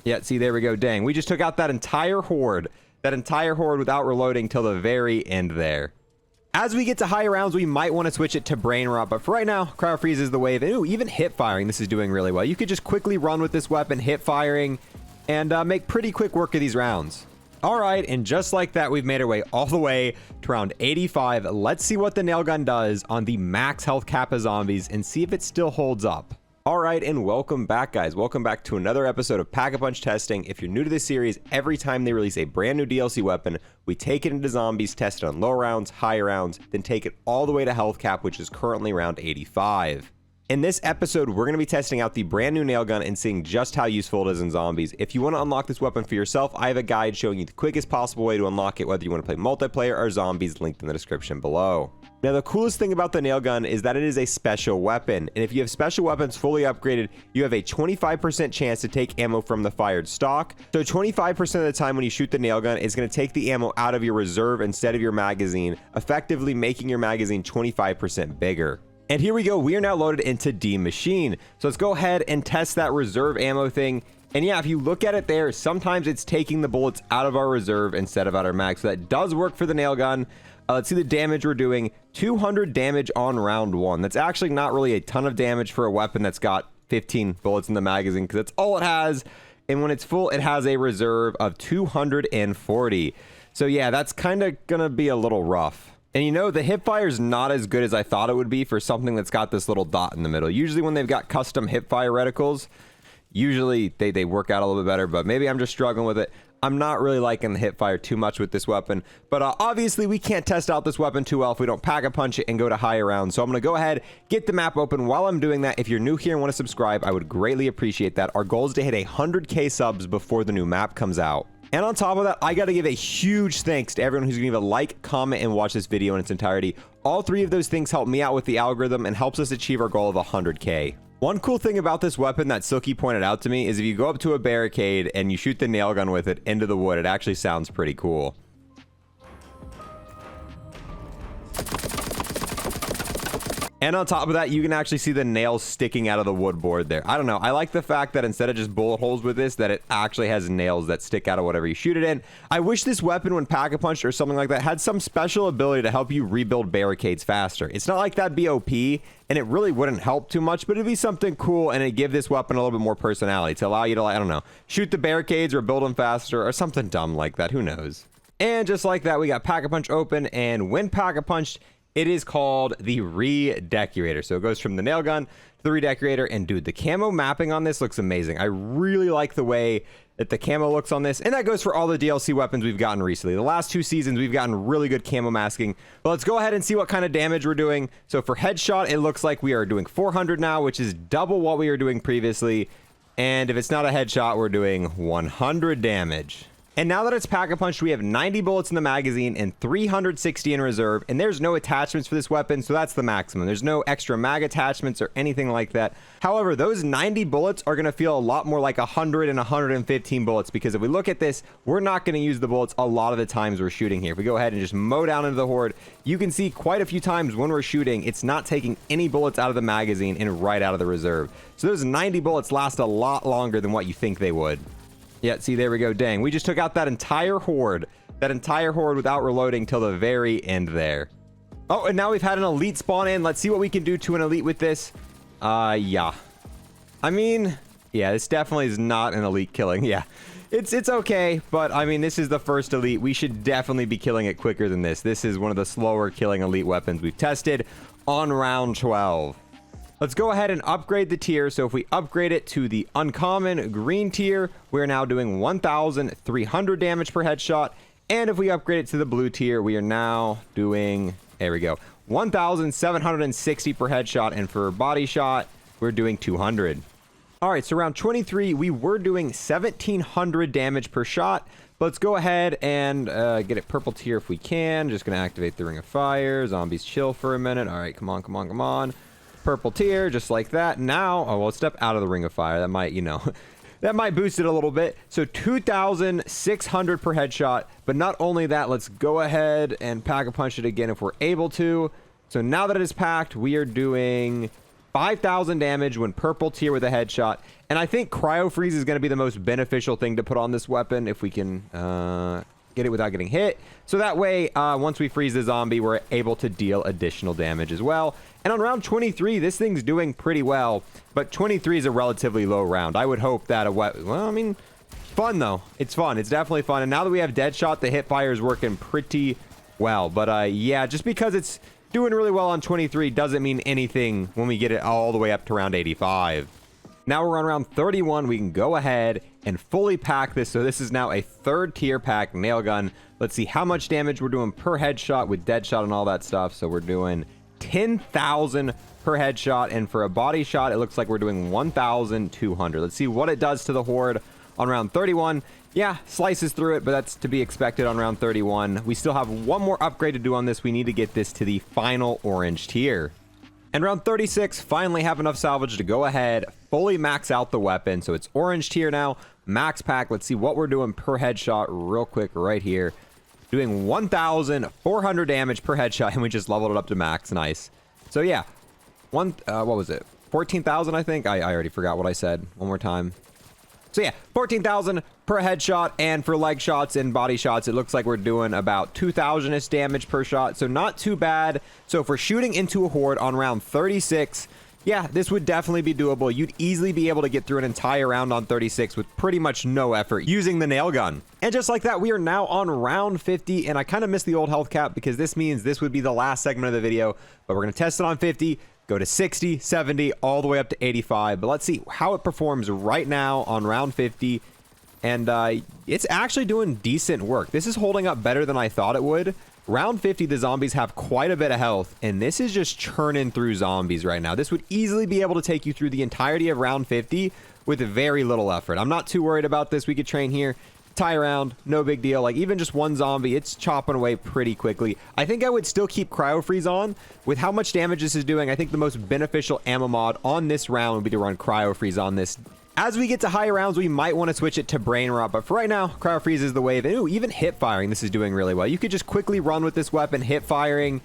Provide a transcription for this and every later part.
Yeah, see, there we go. Dang, we just took out that entire horde. That entire horde without reloading till the very end there. As we get to higher rounds, we might want to switch it to Brain Rot, but for right now, Cryo Freeze is the wave. And ooh, even hip firing, this is doing really well. You could just quickly run with this weapon, hip firing, and make pretty quick work of these rounds. All right, and just like that, we've made our way all the way to round 85. Let's see what the nail gun does on the max health Kappa zombies and see if it still holds up. All right, and welcome back, guys. Welcome back to another episode of Pack-a-Punch Testing. If you're new to this series, every time they release a brand new DLC weapon, we take it into zombies, test it on low rounds, high rounds, then take it all the way to health cap, which is currently round 85. In this episode, we're going to be testing out the brand new nail gun and seeing just how useful it is in zombies. If you want to unlock this weapon for yourself, I have a guide showing you the quickest possible way to unlock it, whether you want to play multiplayer or zombies, linked in the description below. Now, the coolest thing about the nail gun is that it is a special weapon, and if you have special weapons fully upgraded, you have a 25% chance to take ammo from the fired stock. So 25% of the time when you shoot the nail gun, it's going to take the ammo out of your reserve instead of your magazine, effectively making your magazine 25% bigger. And here we go, we are now loaded into D Machine. So let's go ahead and test that reserve ammo thing. And yeah, if you look at it there, sometimes it's taking the bullets out of our reserve instead of out our mag. So that does work for the nail gun. Let's see the damage we're doing. 200 damage on round 1. That's actually not really a ton of damage for a weapon that's got 15 bullets in the magazine, because that's all it has. And when it's full, it has a reserve of 240. So yeah, that's kind of gonna be a little rough. And you know, the hip fire is not as good as I thought it would be for something that's got this little dot in the middle. Usually when they've got custom hip fire reticles, usually they work out a little bit better, but maybe I'm just struggling with it. I'm not really liking the hip fire too much with this weapon, but obviously we can't test out this weapon too well if we don't pack-a-punch it and go to higher rounds. So I'm going to go ahead, get the map open. While I'm doing that, if you're new here and want to subscribe, I would greatly appreciate that. Our goal is to hit 100K subs before the new map comes out. And on top of that, I got to give a huge thanks to everyone who's going to leave a like, comment, and watch this video in its entirety. All three of those things help me out with the algorithm and helps us achieve our goal of 100K. One cool thing about this weapon that Silky pointed out to me is if you go up to a barricade and you shoot the nail gun with it into the wood, it actually sounds pretty cool. And on top of that, you can actually see the nails sticking out of the wood board there. I don't know. I like the fact that instead of just bullet holes with this, that it actually has nails that stick out of whatever you shoot it in. I wish this weapon, when pack-a-punched or something like that, had some special ability to help you rebuild barricades faster. It's not like that'd be OP, and it really wouldn't help too much, but it'd be something cool, and it'd give this weapon a little bit more personality to allow you to, like, I don't know, shoot the barricades or build them faster or something dumb like that. Who knows? And just like that, we got Pack-a-Punch open, and when Pack-a-Punched, it is called the Redecorator. So it goes from the nail gun to the Redecorator. And dude, the camo mapping on this looks amazing. I really like the way that the camo looks on this. And that goes for all the DLC weapons we've gotten recently. The last 2 seasons, we've gotten really good camo masking. But let's go ahead and see what kind of damage we're doing. So for headshot, it looks like we are doing 400 now, which is double what we were doing previously. And if it's not a headshot, we're doing 100 damage. And now that it's pack-a-punched, we have 90 bullets in the magazine and 360 in reserve, and there's no attachments for this weapon, so that's the maximum. There's no extra mag attachments or anything like that. However, those 90 bullets are going to feel a lot more like 100 and 115 bullets, because if we look at this, we're not going to use the bullets a lot of the times we're shooting here. If we go ahead and just mow down into the horde, you can see quite a few times when we're shooting, it's not taking any bullets out of the magazine and right out of the reserve. So those 90 bullets last a lot longer than what you think they would. Yeah, see, there we go. Dang, we just took out that entire horde without reloading till the very end there. Oh, and now we've had an elite spawn in. Let's see what we can do to an elite with this. Yeah. I mean, yeah, this definitely is not an elite killing. Yeah, it's okay, but I mean, this is the first elite. We should definitely be killing it quicker than this. This is one of the slower killing elite weapons we've tested on round 12. Let's go ahead and upgrade the tier. So if we upgrade it to the uncommon green tier, we're now doing 1,300 damage per headshot. And if we upgrade it to the blue tier, we are now doing, there we go, 1,760 per headshot. And for body shot, we're doing 200. All right, so round 23, we were doing 1,700 damage per shot. Let's go ahead and get it purple tier if we can. Just gonna activate the Ring of Fire. Zombies chill for a minute. All right, come on, come on, come on. Purple tier, just like that. Now, oh, well, step out of the Ring of Fire. That might, you know, that might boost it a little bit. So 2,600 per headshot. But not only that, let's go ahead and pack-a-punch it again if we're able to. So now that it is packed, we are doing 5,000 damage when purple tier with a headshot. And I think Cryo Freeze is going to be the most beneficial thing to put on this weapon if we can get it without getting hit. So that way, once we freeze the zombie, we're able to deal additional damage as well. And on round 23, this thing's doing pretty well. But 23 is a relatively low round. I would hope that a weapon... Well, I mean, fun though. It's fun. It's definitely fun. And now that we have Deadshot, the hip fire is working pretty well. But yeah, just because it's doing really well on 23 doesn't mean anything when we get it all the way up to round 85. Now we're on round 31. We can go ahead and fully pack this. So this is now a 3rd tier pack nail gun. Let's see how much damage we're doing per headshot with Deadshot and all that stuff. So we're doing 10,000 per headshot. And for a body shot, it looks like we're doing 1,200. Let's see what it does to the horde on round 31. Yeah, slices through it, but that's to be expected on round 31. We still have one more upgrade to do on this. We need to get this to the final orange tier. And round 36, finally have enough salvage to go ahead, fully max out the weapon. So it's orange tier now, max pack. Let's see what we're doing per headshot real quick right here. Doing 1,400 damage per headshot, and we just leveled it up to max. Nice. So yeah, what was it? 14,000, I think. I already forgot what I said. One more time. So yeah, 14,000 per headshot, and for leg shots and body shots, it looks like we're doing about 2,000-ish damage per shot, so not too bad. So if we're shooting into a horde on round 36, yeah, this would definitely be doable. You'd easily be able to get through an entire round on 36 with pretty much no effort using the nail gun. And just like that, we are now on round 50, and I kind of missed the old health cap because this means this would be the last segment of the video, but we're going to test it on 50. Go to 60, 70, all the way up to 85. But let's see how it performs right now on round 50. And it's actually doing decent work. This is holding up better than I thought it would. Round 50, the zombies have quite a bit of health, and this is just churning through zombies right now. This would easily be able to take you through the entirety of round 50 with very little effort. I'm not too worried about this. We could train here. Tie around, no big deal. Like even just one zombie, it's chopping away pretty quickly. I think I would still keep Cryo Freeze on. With how much damage this is doing, I think the most beneficial ammo mod on this round would be to run Cryo Freeze on this. As we get to higher rounds, we might want to switch it to Brain Rot, but for right now, Cryo Freeze is the wave. And ooh, even hip firing, this is doing really well. You could just quickly run with this weapon, hip firing,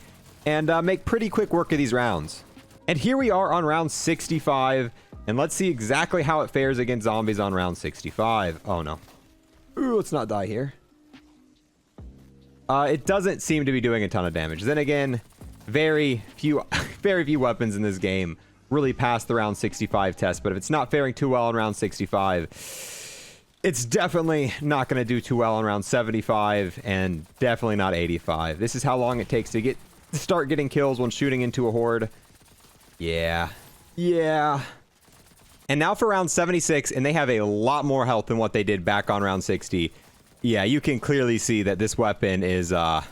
and make pretty quick work of these rounds. And here we are on round 65, and let's see exactly how it fares against zombies on round 65. Oh no. Ooh, let's not die here. It doesn't seem to be doing a ton of damage. Then again, very few weapons in this game really pass the round 65 test. But if it's not faring too well in round 65, it's definitely not going to do too well in round 75, and definitely not 85. This is how long it takes to start getting kills when shooting into a horde. Yeah. And now for round 76, and they have a lot more health than what they did back on round 60. Yeah, you can clearly see that this weapon is, how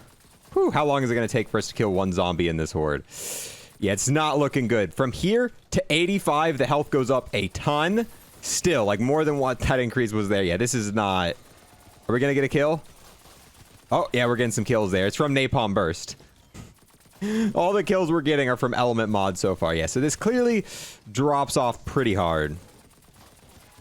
long is it going to take for us to kill one zombie in this horde? Yeah, it's not looking good. From here to 85, the health goes up a ton. Still, like more than what that increase was there. Yeah, this is not... Are we going to get a kill? Oh, yeah, we're getting some kills there. It's from Napalm Burst. All the kills we're getting are from element mod so far. Yeah, so this clearly drops off pretty hard.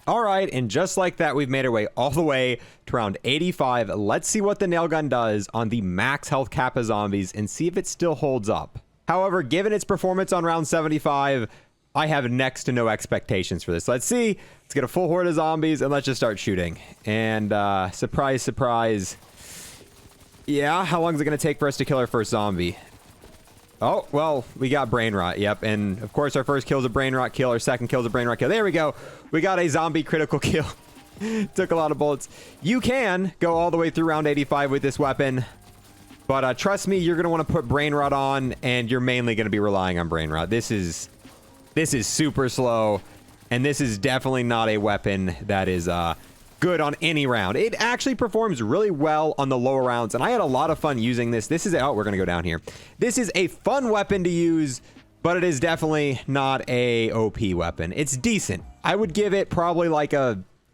All right, and just like that, we've made our way all the way to round 85. Let's see what the nail gun does on the max health Kappa zombies and see if it still holds up. However, given its performance on round 75, I have next to no expectations for this. Let's see. Let's get a full horde of zombies and let's just start shooting. And surprise, surprise. Yeah, how long is it going to take for us to kill our first zombie? Oh, well, we got Brain Rot, yep. And, of course, our first kill is a Brain Rot kill. Our second kill is a Brain Rot kill. There we go. We got a zombie critical kill. Took a lot of bullets. You can go all the way through round 85 with this weapon. But trust me, you're going to want to put Brain Rot on, and you're mainly going to be relying on Brain Rot. This is super slow, and this is definitely not a weapon that is... good on any round. It actually performs really well on the lower rounds, and I had a lot of fun using this. This is oh, we're gonna go down here. This is a fun weapon to use, but it is definitely not a OP weapon. It's decent. I would give it probably like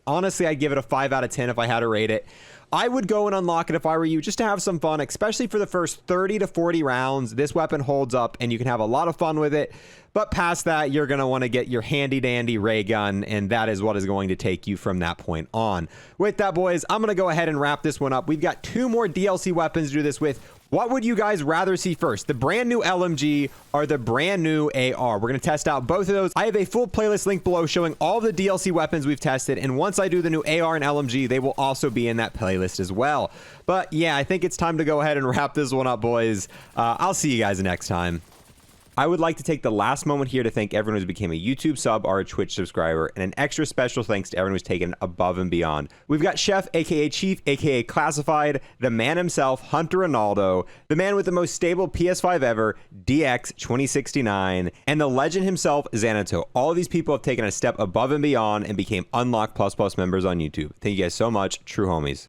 honestly, I'd give it a 5 out of 10 if I had to rate it. I would go and unlock it if I were you, just to have some fun, especially for the first 30 to 40 rounds. This weapon holds up, and you can have a lot of fun with it. But past that, you're going to want to get your handy-dandy ray gun, and that is what is going to take you from that point on. With that, boys, I'm going to go ahead and wrap this one up. We've got 2 more DLC weapons to do this with. What would you guys rather see first, the brand new LMG or the brand new AR? We're going to test out both of those. I have a full playlist link below showing all the DLC weapons we've tested, and once I do the new AR and LMG, they will also be in that playlist as well. But yeah, I think it's time to go ahead and wrap this one up, boys. I'll see you guys next time. I would like to take the last moment here to thank everyone who's became a YouTube sub or a Twitch subscriber, and an extra special thanks to everyone who's taken above and beyond. We've got Chef, aka Chief, aka Classified, the man himself, Hunter Ronaldo, the man with the most stable PS5 ever, DX2069, and the legend himself, Xanato. All of these people have taken a step above and beyond and became Unlock++ members on YouTube. Thank you guys so much, true homies.